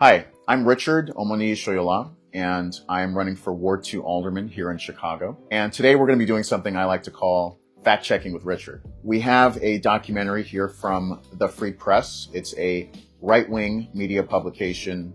Hi, I'm Richard Omoni Shoyola, and I'm running for Ward 2 Alderman here in Chicago. And today we're going to be doing something I like to call fact-checking with Richard. We have a documentary here from the Free Press. It's a right-wing media publication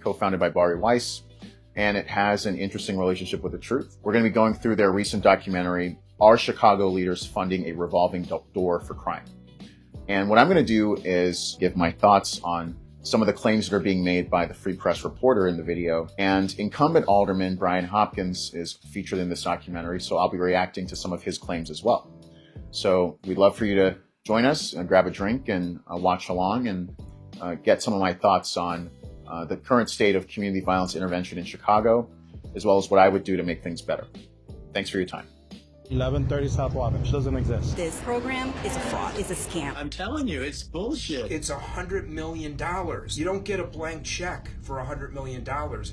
co-founded by Bari Weiss, and it has an interesting relationship with the truth. We're going to be going through their recent documentary, Are Chicago Leaders Funding a Revolving Door for Crime? And what I'm going to do is give my thoughts on some of the claims that are being made by the Free Press reporter in the video. And incumbent Alderman Brian Hopkins is featured in this documentary, so I'll be reacting to some of his claims as well. So we'd love for you to join us and grab a drink and watch along and get some of my thoughts on the current state of community violence intervention in Chicago, as well as what I would do to make things better. Thanks for your time. 1130 South Wabash doesn't exist. This program is a fraud. It's a scam. I'm telling you, it's bullshit. It's $100 million. You don't get a blank check for $100 million.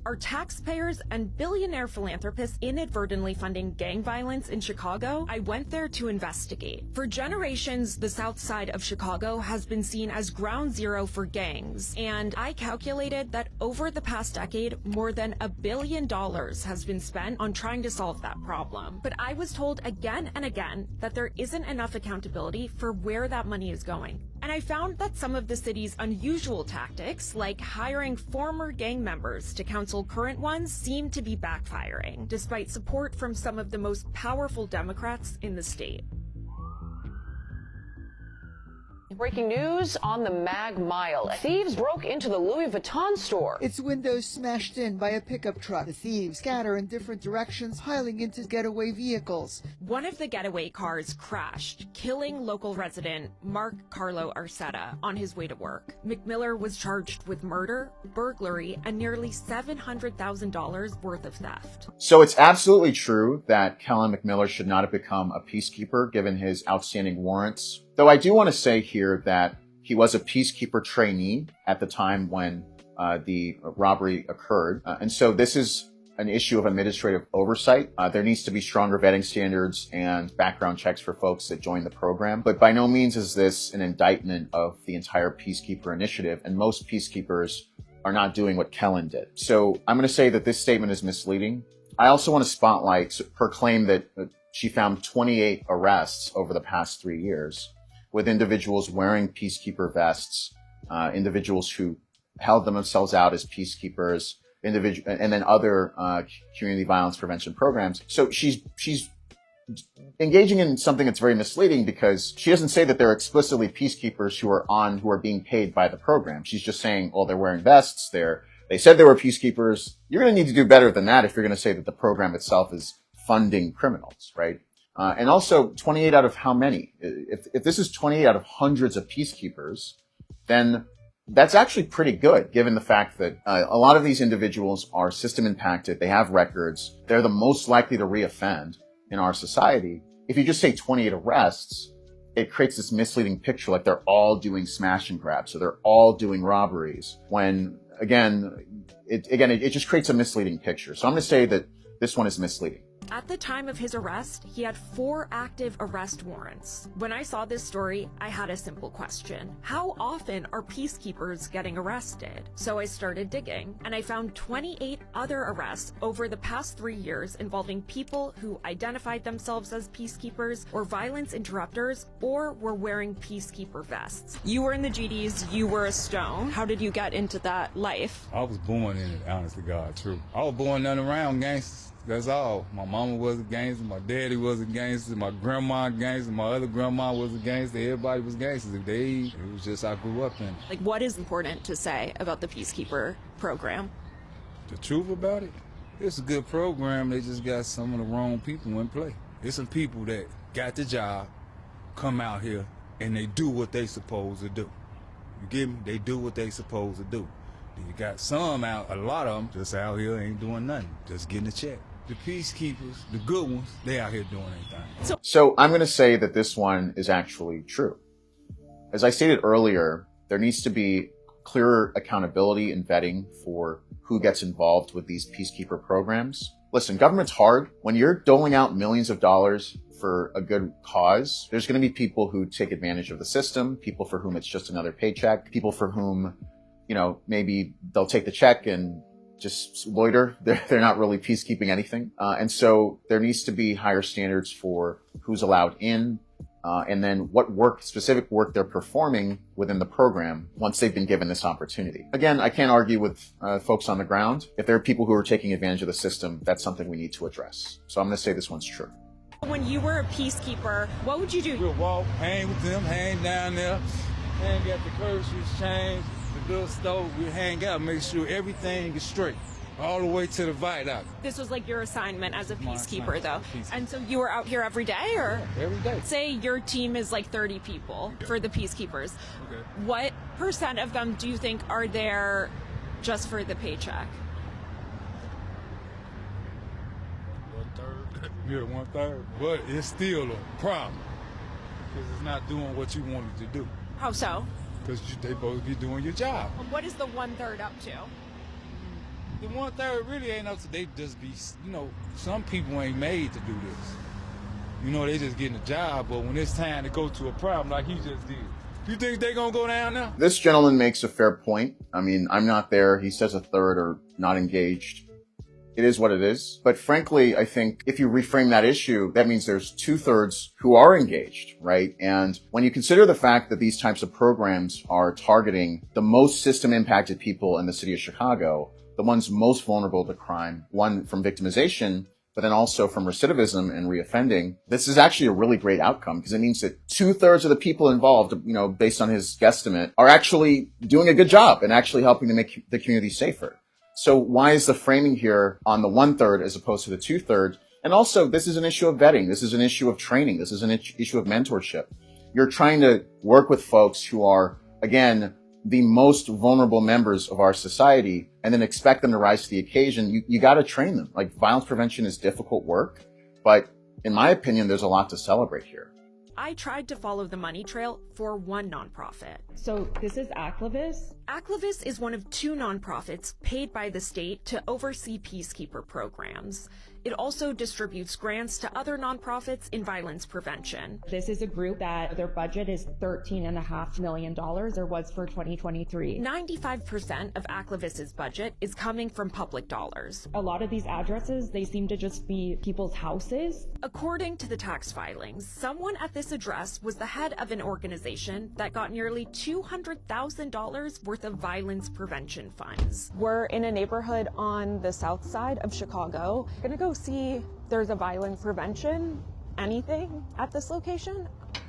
Are taxpayers and billionaire philanthropists inadvertently funding gang violence in Chicago? I went there to investigate. For generations, the south side of Chicago has been seen as ground zero for gangs, and I calculated that over the past decade, more than $1 billion has been spent on trying to solve that problem. But I was told again and again that there isn't enough accountability for where that money is going. And I found that some of the city's unusual tactics, like hiring former gang members to counsel current ones, seem to be backfiring, despite support from some of the most powerful Democrats in the state. Breaking news on the Mag Mile. Thieves broke into the Louis Vuitton store. Its windows smashed in by a pickup truck. The thieves scatter in different directions, piling into getaway vehicles. One of the getaway cars crashed, killing local resident Mark Carlo Arcetta on his way to work. McMiller was charged with murder, burglary, and nearly $700,000 worth of theft. So it's absolutely true that Kellen McMiller should not have become a peacekeeper given his outstanding warrants. Though I do want to say here that he was a peacekeeper trainee at the time when the robbery occurred. And so this is an issue of administrative oversight. There needs to be stronger vetting standards and background checks for folks that join the program. But by no means is this an indictment of the entire peacekeeper initiative. And most peacekeepers are not doing what Kellen did. So I'm going to say that this statement is misleading. I also want to spotlight her claim that she found 28 arrests over the past 3 years, with individuals wearing peacekeeper vests, individuals who held themselves out as peacekeepers, and then other community violence prevention programs. So she's engaging in something that's very misleading because she doesn't say that they're explicitly peacekeepers who are being paid by the program. She's just saying, well, they're wearing vests, they said they were peacekeepers. You're going to need to do better than that if you're going to say that the program itself is funding criminals, right? And also 28 out of how many? If this is 28 out of hundreds of peacekeepers, then that's actually pretty good, given the fact that a lot of these individuals are system impacted. They have records. They're the most likely to reoffend in our society. If you just say 28 arrests, it creates this misleading picture like they're all doing smash and grabs, so they're all doing robberies, when, it just creates a misleading picture. So I'm going to say that this one is misleading. At the time of his arrest, he had 4 active arrest warrants. When I saw this story, I had a simple question. How often are peacekeepers getting arrested? So I started digging, and I found 28 other arrests over the past 3 years involving people who identified themselves as peacekeepers or violence interrupters or were wearing peacekeeper vests. You were in the GDs, you were a Stone. How did you get into that life? I was born in it, honest to God, true. I was born nothing around gangsters. That's all. My mama was a gangster, my daddy was a gangster, my grandma a gangster, my other grandma was a gangster, everybody was gangsters. It was just I grew up in it. Like, what is important to say about the Peacekeeper program? The truth about it? It's a good program, they just got some of the wrong people in play. It's some people that got the job, come out here, and they do what they supposed to do. You get me? They do what they supposed to do. Then you got some out, a lot of them, just out here ain't doing nothing, just getting a check. The peacekeepers, the good ones, they out here doing anything. So I'm going to say that this one is actually true. As I stated earlier, there needs to be clearer accountability and vetting for who gets involved with these peacekeeper programs. Listen, government's hard. When you're doling out millions of dollars for a good cause, there's going to be people who take advantage of the system, people for whom it's just another paycheck, people for whom maybe they'll take the check and just loiter. They're not really peacekeeping anything. And so there needs to be higher standards for who's allowed in, and then what specific work they're performing within the program once they've been given this opportunity. Again, I can't argue with folks on the ground. If there are people who are taking advantage of the system, that's something we need to address. So I'm going to say this one's true. When you were a peacekeeper, what would you do? We'll walk, hang with them, hang down there, hang at the curfew change, the little stove, we hang out, make sure everything is straight, all the way to the viaduct. This was like your assignment as a My peacekeeper, assignment though. as a peacekeeper. And so you were out here every day, or? Every day. Say your team is like 30 people for the peacekeepers. Okay. What % of them do you think are there just for the paycheck? 1/3. Yeah, 1/3. But it's still a problem because it's not doing what you wanted to do. How so? Because they supposed to be doing your job. What is the 1/3 up to? The 1/3 really ain't up to, they just be, some people ain't made to do this. They just getting a job, but when it's time to go to a problem like he just did, you think they gonna go down there? This gentleman makes a fair point. I mean, I'm not there. He says a third are not engaged. It is what it is. But frankly, I think if you reframe that issue, that means there's 2/3 who are engaged, right? And when you consider the fact that these types of programs are targeting the most system impacted people in the city of Chicago, the ones most vulnerable to crime, one from victimization, but then also from recidivism and reoffending, this is actually a really great outcome because it means that 2/3 of the people involved, based on his guesstimate, are actually doing a good job and actually helping to make the community safer. So why is the framing here on the 1/3 as opposed to the 2/3? And also, this is an issue of vetting. This is an issue of training. This is an issue of mentorship. You're trying to work with folks who are, again, the most vulnerable members of our society and then expect them to rise to the occasion. You got to train them. Like, violence prevention is difficult work, but in my opinion, there's a lot to celebrate here. I tried to follow the money trail for one nonprofit. So this is Aclavis? Aclavis is one of 2 nonprofits paid by the state to oversee peacekeeper programs. It also distributes grants to other nonprofits in violence prevention. This is a group that their budget is $13.5 million, or was for 2023. 95% of Aclavis's budget is coming from public dollars. A lot of these addresses, they seem to just be people's houses. According to the tax filings, someone at this address was the head of an organization that got nearly $200,000 worth of violence prevention funds. We're in a neighborhood on the south side of Chicago. Gonna go see there's a violence prevention anything at this location.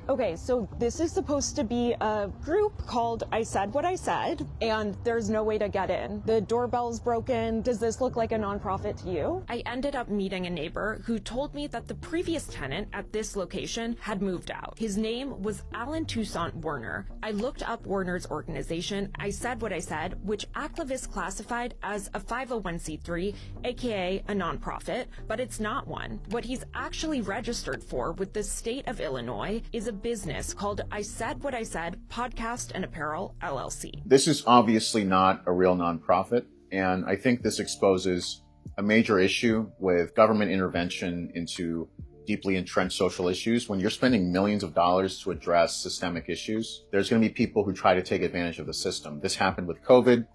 Okay, so this is supposed to be a group called I Said What I Said, and there's no way to get in. The doorbell's broken. Does this look like a nonprofit to you? I ended up meeting a neighbor who told me that the previous tenant at this location had moved out. His name was Alan Toussaint Werner. I looked up Werner's organization, I Said What I Said, which Aclavis classified as a 501c3, aka a nonprofit, but it's not one. What he's actually registered for with the state of Illinois is a business called I Said What I Said Podcast and Apparel, LLC. This is obviously not a real nonprofit, and I think this exposes a major issue with government intervention into deeply entrenched social issues. When you're spending millions of dollars to address systemic issues, there's going to be people who try to take advantage of the system. This happened with COVID,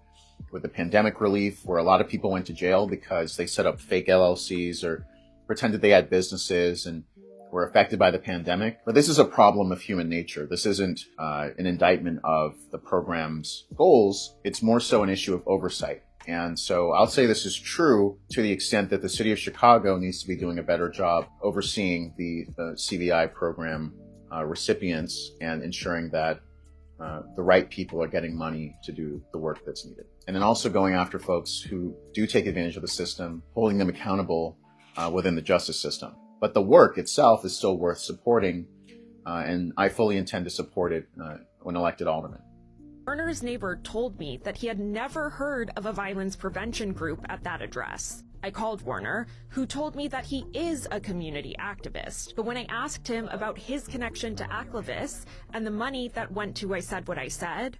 with the pandemic relief, where a lot of people went to jail because they set up fake LLCs or pretended they had businesses and were affected by the pandemic. But this is a problem of human nature. This isn't an indictment of the program's goals. It's more so an issue of oversight. And so I'll say this is true to the extent that the city of Chicago needs to be doing a better job overseeing the CVI program recipients and ensuring that the right people are getting money to do the work that's needed. And then also going after folks who do take advantage of the system, holding them accountable within the justice system. But the work itself is still worth supporting, and I fully intend to support it when elected alderman. Werner's neighbor told me that he had never heard of a violence prevention group at that address. I called Werner, who told me that he is a community activist. But when I asked him about his connection to Aclavis and the money that went to I Said What I Said,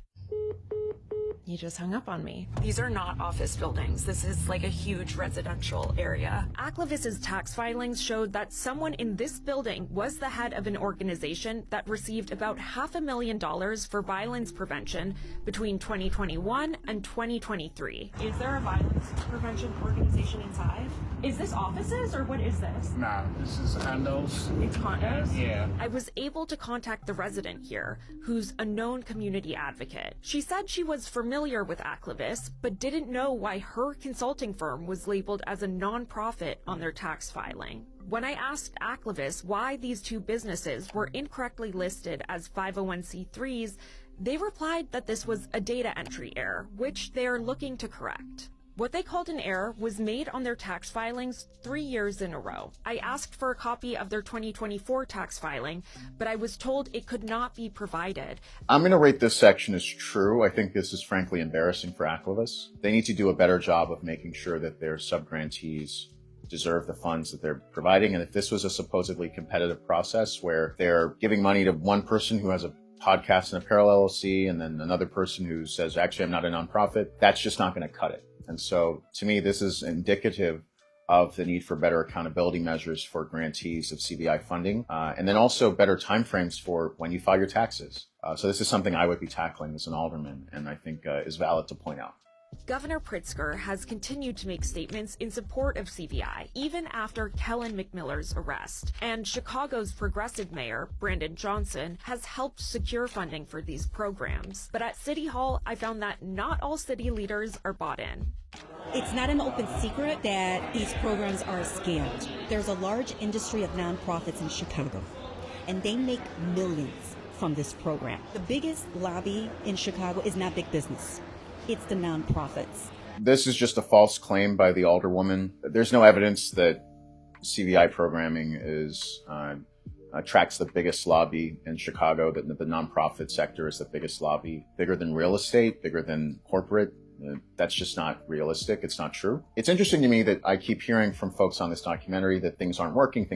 He just hung up on me. These are not office buildings. This is like a huge residential area. Aklevis's tax filings showed that someone in this building was the head of an organization that received about $500,000 for violence prevention between 2021 and 2023. Is there a violence prevention organization inside? Is this offices or what is this? Nah, this is condos. It's condos? Yeah. I was able to contact the resident here, who's a known community advocate. She said she was familiar with Aklevis, but didn't know why her consulting firm was labeled as a nonprofit on their tax filing. When I asked Aklevis why these two businesses were incorrectly listed as 501c3s, they replied that this was a data entry error, which they are looking to correct. What they called an error was made on their tax filings 3 years in a row. I asked for a copy of their 2024 tax filing, but I was told it could not be provided. I'm going to rate this section as true. I think this is frankly embarrassing for Aklevis. They need to do a better job of making sure that their subgrantees deserve the funds that they're providing. And if this was a supposedly competitive process where they're giving money to one person who has a podcast and apparel LLC and then another person who says, actually, I'm not a nonprofit, that's just not going to cut it. And so to me, this is indicative of the need for better accountability measures for grantees of CBI funding, and then also better timeframes for when you file your taxes. So this is something I would be tackling as an alderman, and I think is valid to point out. Governor Pritzker has continued to make statements in support of CBI, even after Kellen McMiller's arrest. And Chicago's progressive mayor, Brandon Johnson, has helped secure funding for these programs. But at City Hall, I found that not all city leaders are bought in. It's not an open secret that these programs are scammed. There's a large industry of nonprofits in Chicago, and they make millions from this program. The biggest lobby in Chicago is not big business. It's the nonprofits. This is just a false claim by the alderwoman. There's no evidence that CBI programming attracts the biggest lobby in Chicago, that the nonprofit sector is the biggest lobby, bigger than real estate, bigger than corporate. That's just not realistic. It's not true. It's interesting to me that I keep hearing from folks on this documentary that things aren't working,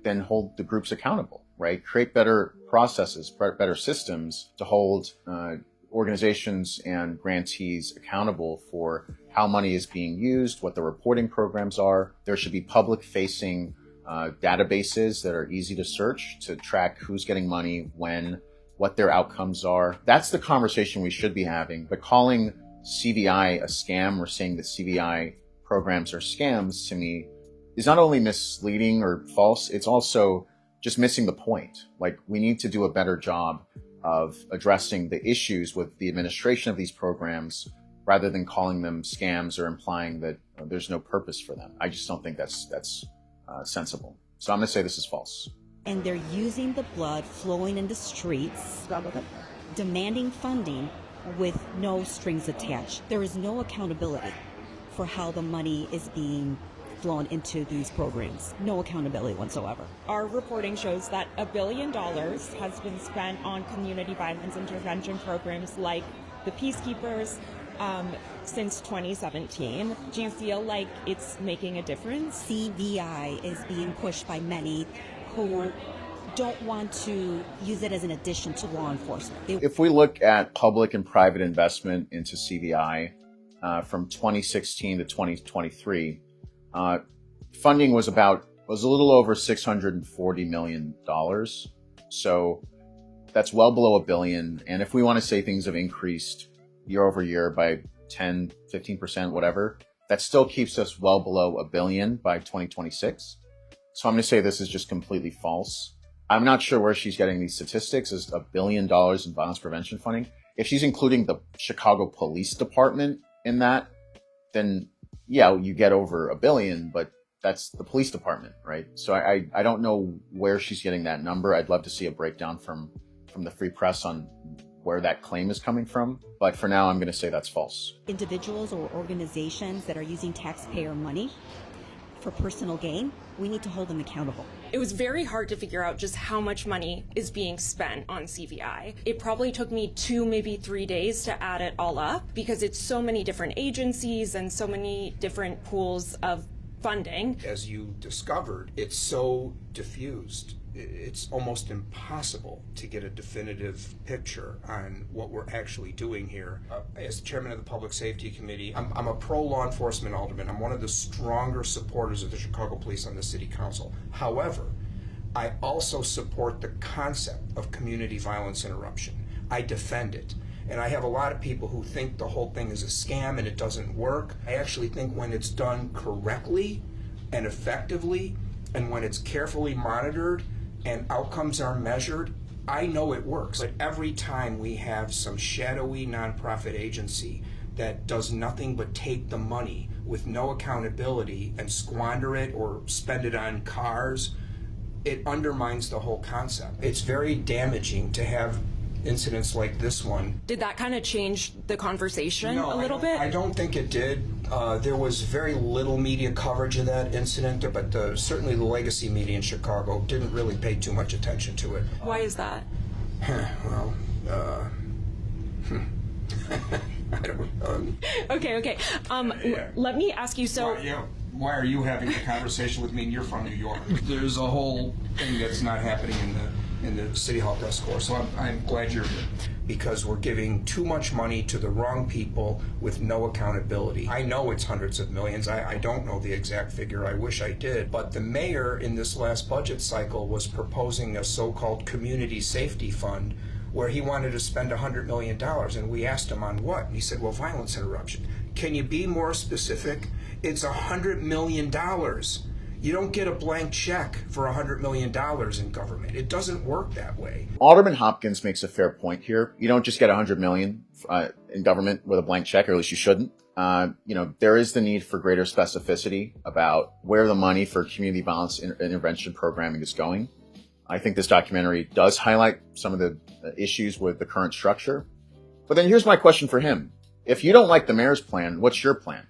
then hold the groups accountable, right? Create better processes, better systems to hold organizations and grantees accountable for how money is being used, what the reporting programs are. There should be public-facing databases that are easy to search to track who's getting money, when, what their outcomes are. That's the conversation we should be having. But calling CBI a scam or saying that CBI programs are scams, to me, is not only misleading or false, it's also just missing the point. Like, we need to do a better job of addressing the issues with the administration of these programs rather than calling them scams or implying that there's no purpose for them. I just don't think that's sensible. So I'm going to say this is false. And they're using the blood flowing in the streets, demanding funding with no strings attached. There is no accountability for how the money is being flown into these programs. No accountability whatsoever. Our reporting shows that $1 billion has been spent on community violence intervention programs like the Peacekeepers since 2017. Do you feel like it's making a difference? CBI is being pushed by many who don't want to use it as an addition to law enforcement. If we look at public and private investment into CBI from 2016 to 2023, funding was a little over $640 million. So that's well below $1 billion. And if we want to say things have increased year over year by 10, 15%, whatever, that still keeps us well below $1 billion by 2026. So I'm going to say this is just completely false. I'm not sure where she's getting these statistics as $1 billion in violence prevention funding. If she's including the Chicago Police Department in that, then yeah, you get over $1 billion, but that's the police department, right? So I don't know where she's getting that number. I'd love to see a breakdown from the Free Press on where that claim is coming from. But for now, I'm going to say that's false. Individuals or organizations that are using taxpayer money for personal gain, we need to hold them accountable. It was very hard to figure out just how much money is being spent on CBI. It probably took me 2, maybe 3 days to add it all up because it's so many different agencies and so many different pools of funding. As you discovered, it's so diffused. it's almost impossible to get a definitive picture on what we're actually doing here. As the chairman of the Public Safety Committee, I'm a pro-law enforcement alderman. I'm one of the stronger supporters of the Chicago Police on the City Council. However, I also support the concept of community violence interruption. I defend it. And I have a lot of people who think the whole thing is a scam and it doesn't work. I actually think when it's done correctly and effectively, and when it's carefully monitored and outcomes are measured, I know it works. But every time we have some shadowy nonprofit agency that does nothing but take the money with no accountability and squander it or spend it on cars, it undermines the whole concept. It's very damaging to have incidents like this one. Did that kind of change the conversation a little bit? I don't think it did. There was very little media coverage of that incident, but certainly the legacy media in Chicago didn't really pay too much attention to it. Why is that? Well, I don't. Okay. Yeah. Let me ask you. So, why are you having a conversation with me? And you're from New York. There's a whole thing that's not happening in the City Hall press corps. So I'm glad you're here, because we're giving too much money to the wrong people with no accountability. I know it's hundreds of millions. I don't know the exact figure. I wish I did. But the mayor in this last budget cycle was proposing a so-called community safety fund where he wanted to spend $100 million. And we asked him on what? And he said, well, violence interruption. Can you be more specific? It's $100 million. You don't get a blank check for $100 million in government. It doesn't work that way. Alderman Hopkins makes a fair point here. You don't just get $100 million in government with a blank check, or at least you shouldn't. There is the need for greater specificity about where the money for community violence intervention programming is going. I think this documentary does highlight some of the issues with the current structure. But then here's my question for him. If you don't like the mayor's plan, what's your plan?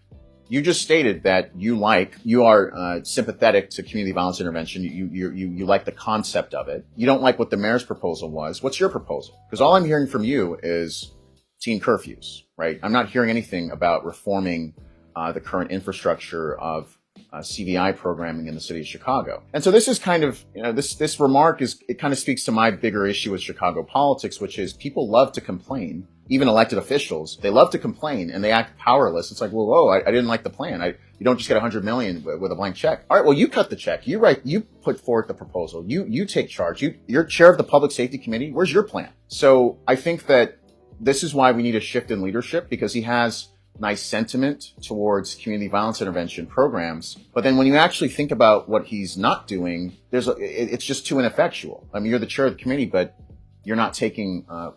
You just stated that you are sympathetic to community violence intervention. You like the concept of it. You don't like what the mayor's proposal was. What's your proposal? Because all I'm hearing from you is teen curfews, right? I'm not hearing anything about reforming the current infrastructure of CVI programming in the city of Chicago. And so this is kind of, this remark it kind of speaks to my bigger issue with Chicago politics, which is people love to complain. Even elected officials, they love to complain and they act powerless. It's like, well, I didn't like the plan. You don't just get $100 million with a blank check. All right, well, you cut the check. You put forth the proposal. You take charge. You're chair of the Public Safety Committee. Where's your plan? So I think that this is why we need a shift in leadership, because he has nice sentiment towards community violence intervention programs. But then when you actually think about what he's not doing, it's just too ineffectual. I mean, you're the chair of the committee, but you're not taking a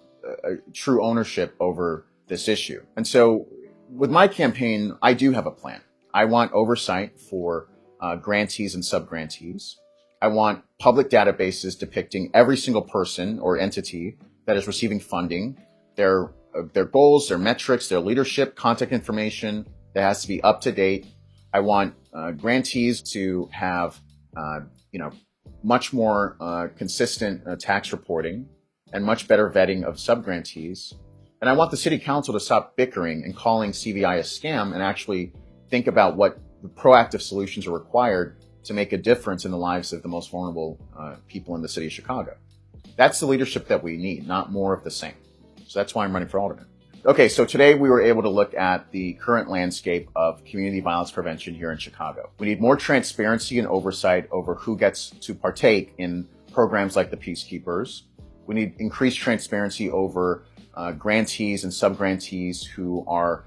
true ownership over this issue. And so with my campaign, I do have a plan. I want oversight for grantees and subgrantees. I want public databases depicting every single person or entity that is receiving funding, their goals, their metrics, their leadership, contact information that has to be up to date. I want grantees to have much more consistent tax reporting and much better vetting of subgrantees. And I want the city council to stop bickering and calling CVI a scam and actually think about what proactive solutions are required to make a difference in the lives of the most vulnerable people in the city of Chicago. That's the leadership that we need, not more of the same. So that's why I'm running for alderman. Okay, so today we were able to look at the current landscape of community violence prevention here in Chicago. We need more transparency and oversight over who gets to partake in programs like the Peacekeepers. We need increased transparency over grantees and subgrantees who are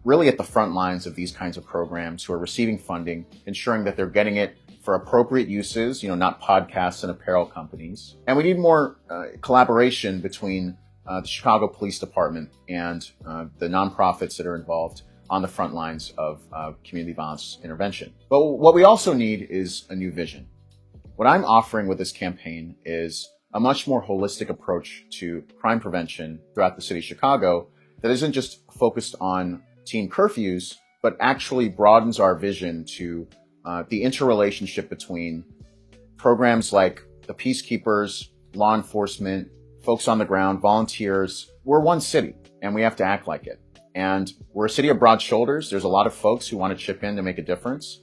really at the front lines of these kinds of programs, who are receiving funding, ensuring that they're getting it for appropriate uses, not podcasts and apparel companies. And we need more collaboration between the Chicago Police Department and the nonprofits that are involved on the front lines of community violence intervention. But what we also need is a new vision. What I'm offering with this campaign is a much more holistic approach to crime prevention throughout the city of Chicago that isn't just focused on teen curfews, but actually broadens our vision to the interrelationship between programs like the Peacekeepers, law enforcement, folks on the ground, volunteers. We're one city, and we have to act like it. And we're a city of broad shoulders. There's a lot of folks who want to chip in to make a difference.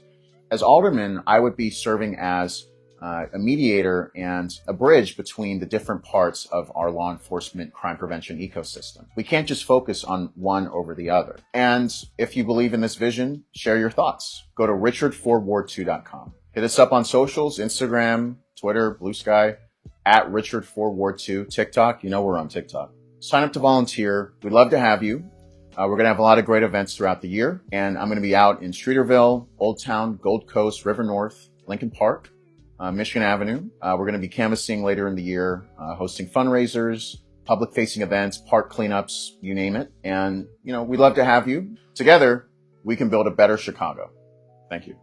As alderman, I would be serving as a mediator and a bridge between the different parts of our law enforcement crime prevention ecosystem. We can't just focus on one over the other. And if you believe in this vision, share your thoughts. Go to richard4ward2.com. Hit us up on socials, Instagram, Twitter, Blue Sky, at Richard4Ward2, TikTok. You know we're on TikTok. Sign up to volunteer. We'd love to have you. We're going to have a lot of great events throughout the year. And I'm going to be out in Streeterville, Old Town, Gold Coast, River North, Lincoln Park, Michigan Avenue. We're going to be canvassing later in the year, hosting fundraisers, public-facing events, park cleanups, you name it. And, we'd love to have you. Together, we can build a better Chicago. Thank you.